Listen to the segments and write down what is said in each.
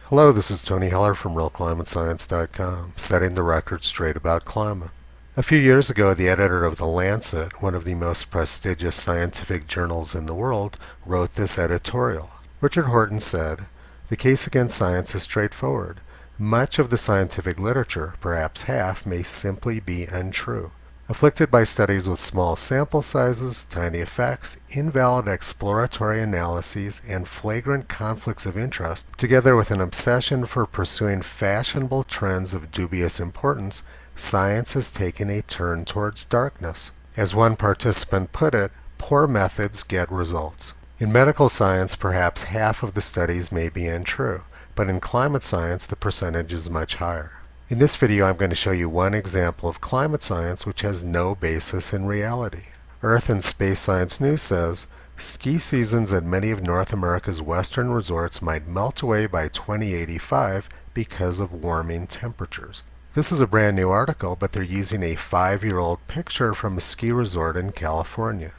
Hello, this is Tony Heller from RealClimateScience.com, setting the record straight about climate. A few years ago, the editor of The Lancet, one of the most prestigious scientific journals in the world, wrote this editorial. Richard Horton said, "The case against science is straightforward. Much of the scientific literature, perhaps half, may simply be untrue. Afflicted by studies with small sample sizes, tiny effects, invalid exploratory analyses, and flagrant conflicts of interest, together with an obsession for pursuing fashionable trends of dubious importance, science has taken a turn towards darkness. As one participant put it, poor methods get results. In medical science, perhaps half of the studies may be untrue, but in climate science, the percentage is much higher." In this video, I'm going to show you one example of climate science which has no basis in reality. Earth and Space Science News says, ski seasons at many of North America's western resorts might melt away by 2085 because of warming temperatures. This is a brand new article, but they're using a 5-year-old picture from a ski resort in California.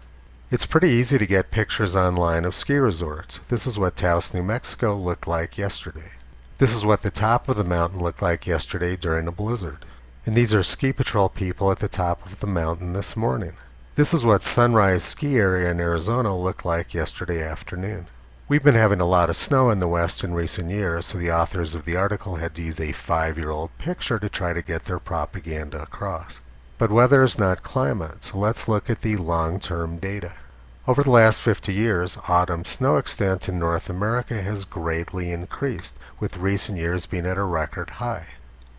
It's pretty easy to get pictures online of ski resorts. This is what Taos, New Mexico looked like yesterday. This is what the top of the mountain looked like yesterday during a blizzard. And these are ski patrol people at the top of the mountain this morning. This is what Sunrise Ski Area in Arizona looked like yesterday afternoon. We've been having a lot of snow in the West in recent years, so the authors of the article had to use a 5-year-old picture to try to get their propaganda across. But weather is not climate, so let's look at the long-term data. Over the last 50 years, autumn snow extent in North America has greatly increased, with recent years being at a record high.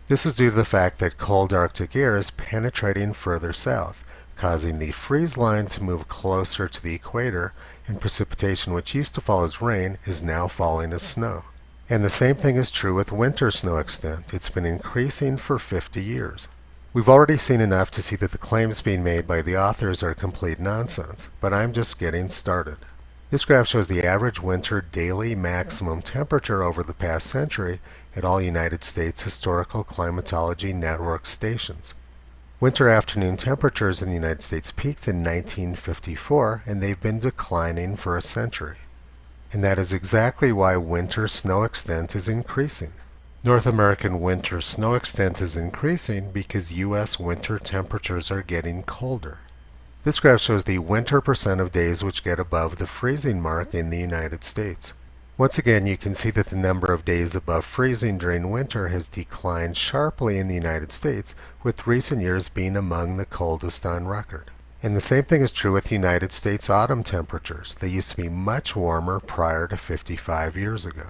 This is due to the fact that cold Arctic air is penetrating further south, causing the freeze line to move closer to the equator, and precipitation which used to fall as rain is now falling as snow. And the same thing is true with winter snow extent. It's been increasing for 50 years. We've already seen enough to see that the claims being made by the authors are complete nonsense, but I'm just getting started. This graph shows the average winter daily maximum temperature over the past century at all United States Historical Climatology Network stations. Winter afternoon temperatures in the United States peaked in 1954, and they've been declining for a century. And that is exactly why winter snow extent is increasing. North American winter snow extent is increasing because U.S. winter temperatures are getting colder. This graph shows the winter percent of days which get above the freezing mark in the United States. Once again, you can see that the number of days above freezing during winter has declined sharply in the United States, with recent years being among the coldest on record. And the same thing is true with United States autumn temperatures. They used to be much warmer prior to 55 years ago.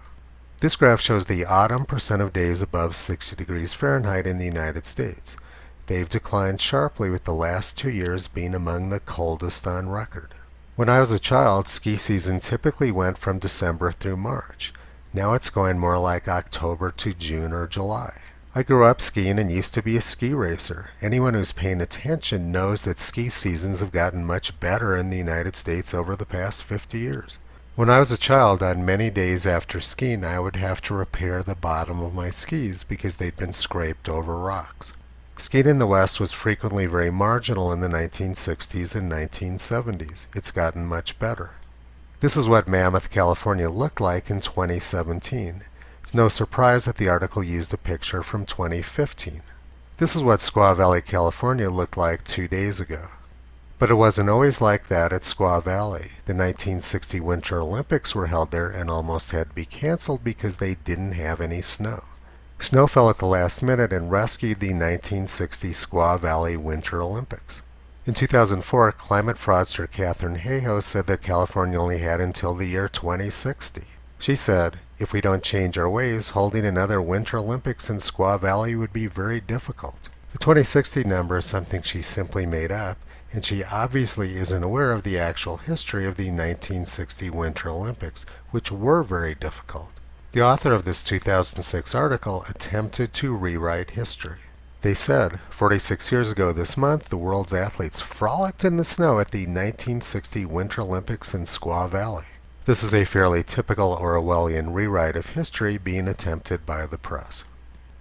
This graph shows the autumn percent of days above 60 degrees Fahrenheit in the United States. They've declined sharply, with the last 2 years being among the coldest on record. When I was a child, ski season typically went from December through March. Now it's going more like October to June or July. I grew up skiing and used to be a ski racer. Anyone who's paying attention knows that ski seasons have gotten much better in the United States over the past 50 years. When I was a child, on many days after skiing, I would have to repair the bottom of my skis because they'd been scraped over rocks. Skiing in the West was frequently very marginal in the 1960s and 1970s. It's gotten much better. This is what Mammoth, California looked like in 2017. It's no surprise that the article used a picture from 2015. This is what Squaw Valley, California looked like 2 days ago. But it wasn't always like that at Squaw Valley. The 1960 Winter Olympics were held there and almost had to be canceled because they didn't have any snow. Snow fell at the last minute and rescued the 1960 Squaw Valley Winter Olympics. In 2004, climate fraudster Katharine Hayhoe said that California only had until the year 2060. She said, "If we don't change our ways, holding another Winter Olympics in Squaw Valley would be very difficult." The 2060 number is something she simply made up, and she obviously isn't aware of the actual history of the 1960 Winter Olympics, which were very difficult. The author of this 2006 article attempted to rewrite history. They said, 46 years ago this month, the world's athletes frolicked in the snow at the 1960 Winter Olympics in Squaw Valley. This is a fairly typical Orwellian rewrite of history being attempted by the press.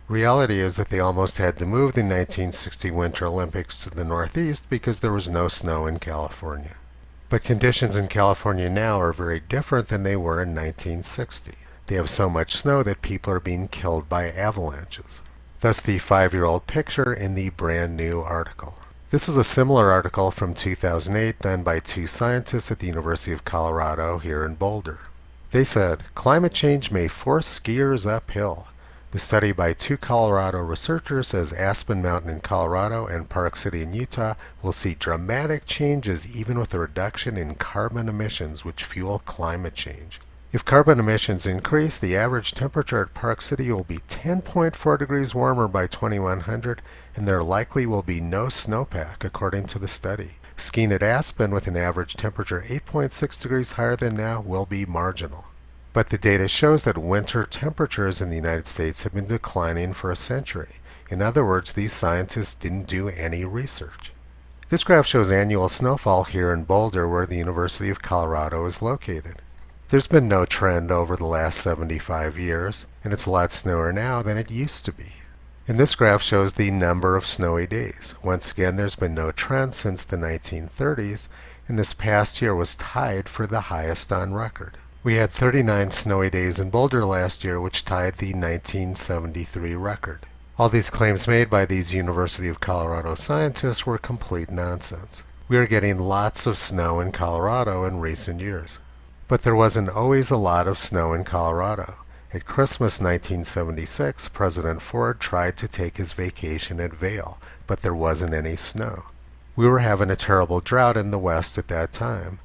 Reality is that they almost had to move the 1960 Winter Olympics to the Northeast because there was no snow in California. But conditions in California now are very different than they were in 1960. They have so much snow that people are being killed by avalanches. Thus the 5-year-old picture in the brand new article. This is a similar article from 2008 done by 2 scientists at the University of Colorado here in Boulder. They said, climate change may force skiers uphill. The study by 2 Colorado researchers says Aspen Mountain in Colorado and Park City in Utah will see dramatic changes even with a reduction in carbon emissions which fuel climate change. If carbon emissions increase, the average temperature at Park City will be 10.4 degrees warmer by 2100, and there likely will be no snowpack, according to the study. Skiing at Aspen with an average temperature 8.6 degrees higher than now will be marginal. But the data shows that winter temperatures in the United States have been declining for a century. In other words, these scientists didn't do any research. This graph shows annual snowfall here in Boulder, where the University of Colorado is located. There's been no trend over the last 75 years, and it's a lot snowier now than it used to be. And this graph shows the number of snowy days. Once again, there's been no trend since the 1930s, and this past year was tied for the highest on record. We had 39 snowy days in Boulder last year, which tied the 1973 record. All these claims made by these University of Colorado scientists were complete nonsense. We are getting lots of snow in Colorado in recent years. But there wasn't always a lot of snow in Colorado. At Christmas 1976, President Ford tried to take his vacation at Vail, but there wasn't any snow. We were having a terrible drought in the West at that time.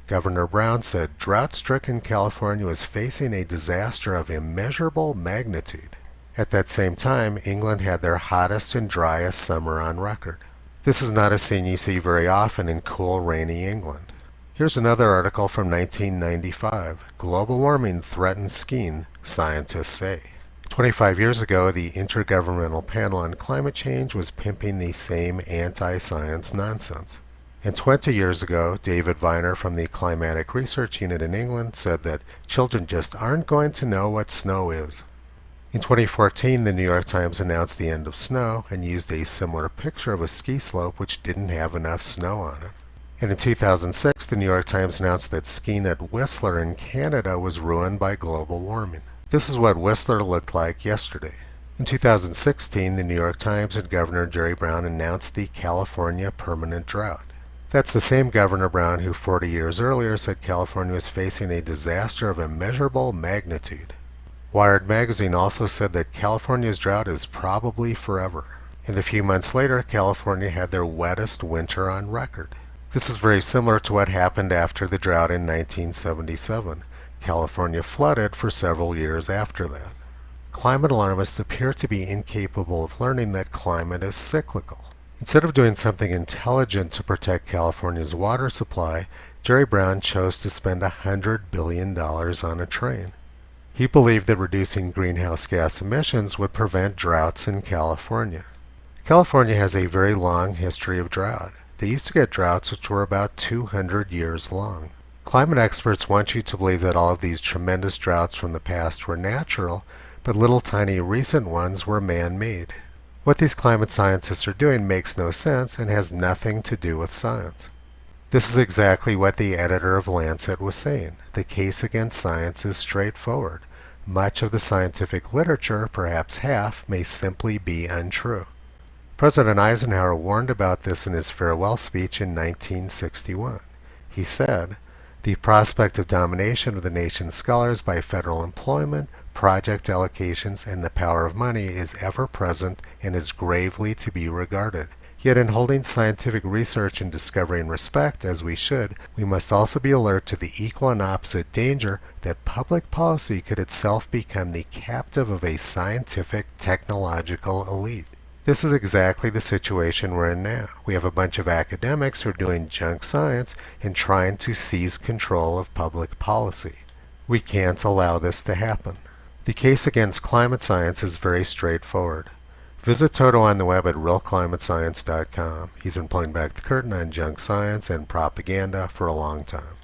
Governor Brown said drought-stricken California was facing a disaster of immeasurable magnitude. At that same time, England had their hottest and driest summer on record. This is not a scene you see very often in cool, rainy England. Here's another article from 1995. Global warming threatens skiing, scientists say. 25 years ago, the Intergovernmental Panel on Climate Change was pimping the same anti-science nonsense. And 20 years ago, David Viner from the Climatic Research Unit in England said that children just aren't going to know what snow is. In 2014, the New York Times announced the end of snow and used a similar picture of a ski slope which didn't have enough snow on it. And in 2006, the New York Times announced that skiing at Whistler in Canada was ruined by global warming. This is what Whistler looked like yesterday. In 2016, the New York Times and Governor Jerry Brown announced the California permanent drought. That's the same Governor Brown who 40 years earlier said California was facing a disaster of immeasurable magnitude. Wired magazine also said that California's drought is probably forever. And a few months later, California had their wettest winter on record. This is very similar to what happened after the drought in 1977. California flooded for several years after that. Climate alarmists appear to be incapable of learning that climate is cyclical. Instead of doing something intelligent to protect California's water supply, Jerry Brown chose to spend $100 billion on a train. He believed that reducing greenhouse gas emissions would prevent droughts in California. California has a very long history of drought. They used to get droughts which were about 200 years long. Climate experts want you to believe that all of these tremendous droughts from the past were natural, but little tiny recent ones were man-made. What these climate scientists are doing makes no sense and has nothing to do with science. This is exactly what the editor of Lancet was saying. The case against science is straightforward. Much of the scientific literature, perhaps half, may simply be untrue. President Eisenhower warned about this in his farewell speech in 1961. He said, "The prospect of domination of the nation's scholars by federal employment, project allocations, and the power of money is ever present and is gravely to be regarded. Yet in holding scientific research and discovering respect, as we should, we must also be alert to the equal and opposite danger that public policy could itself become the captive of a scientific, technological elite." This is exactly the situation we're in now. We have a bunch of academics who are doing junk science and trying to seize control of public policy. We can't allow this to happen. The case against climate science is very straightforward. Visit Toto on the web at realclimatescience.com. He's been pulling back the curtain on junk science and propaganda for a long time.